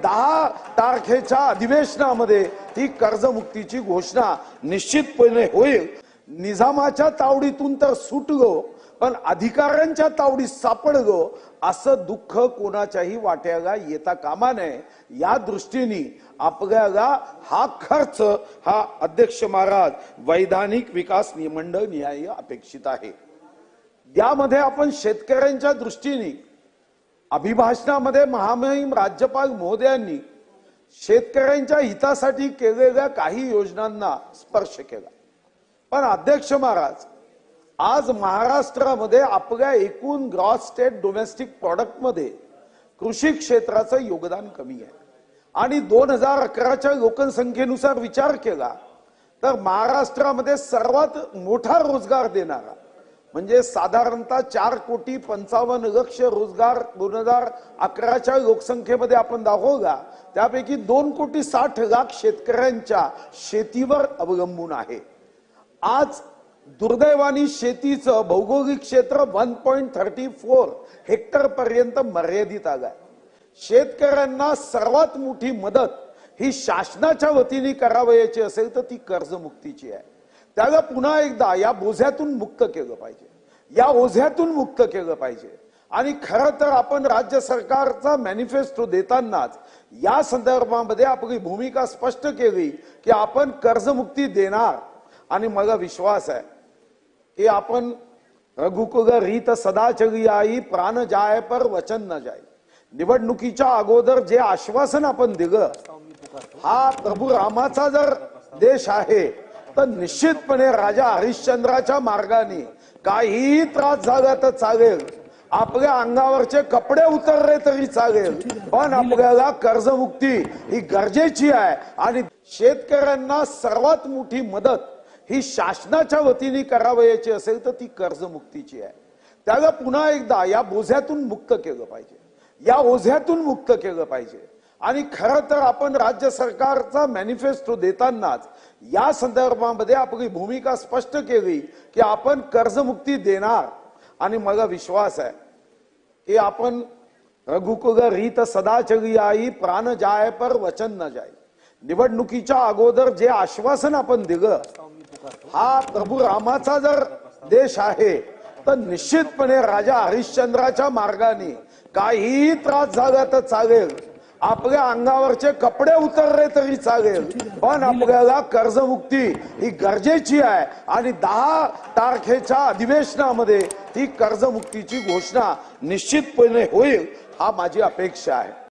10 तारखेच्या अधिवेशनामध्ये ही कर्जमुक्तीची घोषणा निश्चितपणे होईल। निजामाच्या तावडीतून तर सुटलो, पण अधिकाऱ्यांच्या तावडीत सापडलो असं दुःख कोणाच्याही वाट्याला येता कामा नये। या दृष्टीने आपल्याला हा खर्च हा अध्यक्ष महाराज वैधानिक विकास मंडळ न्याय अपेक्षित आहे। यामध्ये आपण शेतकऱ्यांच्या दृष्टीने अभिभाषणामध्ये महामहिम राज्यपाल महोदयांनी शेतकऱ्यांच्या हितासाठी केलेल्या काही योजनांना स्पर्श केला, पण अध्यक्ष महाराज आज महाराष्ट्रामध्ये आपल्या एकूण ग्रॉस स्टेट डोमेस्टिक प्रोडक्ट मध्ये कृषी क्षेत्राचं योगदान कमी आहे आणि 2011च्या लोकसंख्येनुसार विचार केला तर महाराष्ट्रामध्ये सर्वात मोठा रोजगार देणारा म्हणजे साधारणतः 4,55,00,000 रोजगार 2011च्या लोकसंख्येमध्ये आपण दाखवला, त्यापैकी 2,60,00,000 शेतकऱ्यांच्या शेतीवर अवलंबून आहे। आज दुर्दैवाने शेतीचं भौगोलिक क्षेत्र 1.34 हेक्टर पर्यंत मर्यादित आलंय। शेतकऱ्यांना सर्वात मोठी मदत ही शासनाच्या वतीने करावयाची असेल तर ती कर्जमुक्तीची आहे। त्याला पुन्हा एकदा या बोझ्यातून मुक्त केलं पाहिजे, या ओझ्यातून मुक्त केलं पाहिजे। आणि खरं तर आपण राज्य सरकारचा मॅनिफेस्टो देतानाच या संदर्भामध्ये आपली भूमिका स्पष्ट केली की आपण कर्जमुक्ती देणार आणि मला विश्वास आहे की आपण रघुकुल रीत सदा चली आई प्राण जाय पर वचन न जाय। निवडणुकीच्या अगोदर जे आश्वासन आपण दिलं, हा प्रभू रामाचा जर देश आहे तर निश्चितपणे राजा हरिश्चंद्राच्या मार्गाने काही त्रास झाला तर चालेल, आपल्या अंगावरचे कपडे उतरले तरी चालेल, पण आपल्याला कर्जमुक्ती ही गरजेची आहे। आणि शेतकऱ्यांना सर्वात मोठी मदत ही शासनाच्या वतीने करावयाची असेल तर ती कर्जमुक्तीची आहे। त्याला पुन्हा एकदा या बोझ्यातून मुक्त केलं पाहिजे, या ओझ्यातून मुक्त केलं पाहिजे। आणि खरं तर आपण राज्य सरकारचा मॅनिफेस्टो देतानाच या संदर्भामध्ये आपली भूमिका स्पष्ट केली की आपण कर्जमुक्ती देणार आणि मला विश्वास आहे की आपण रघुकुल रीत सदा चली आई प्राण जाय पर वचन न जाय। निवडणुकीच्या अगोदर जे आश्वासन आपण दिलं, हा प्रभू रामाचा जर देश आहे तर निश्चितपणे राजा हरिश्चंद्राच्या मार्गाने काही त्रास झाला तर चालेल, आपल्या अंगावरचे कपडे उतरले तरी चालेल, पण आपल्याला कर्जमुक्ती ही गरजेची आहे। आणि 10 तारखेच्या अधिवेशनामध्ये ही कर्जमुक्तीची घोषणा निश्चितपणे होईल, हा माझी अपेक्षा आहे।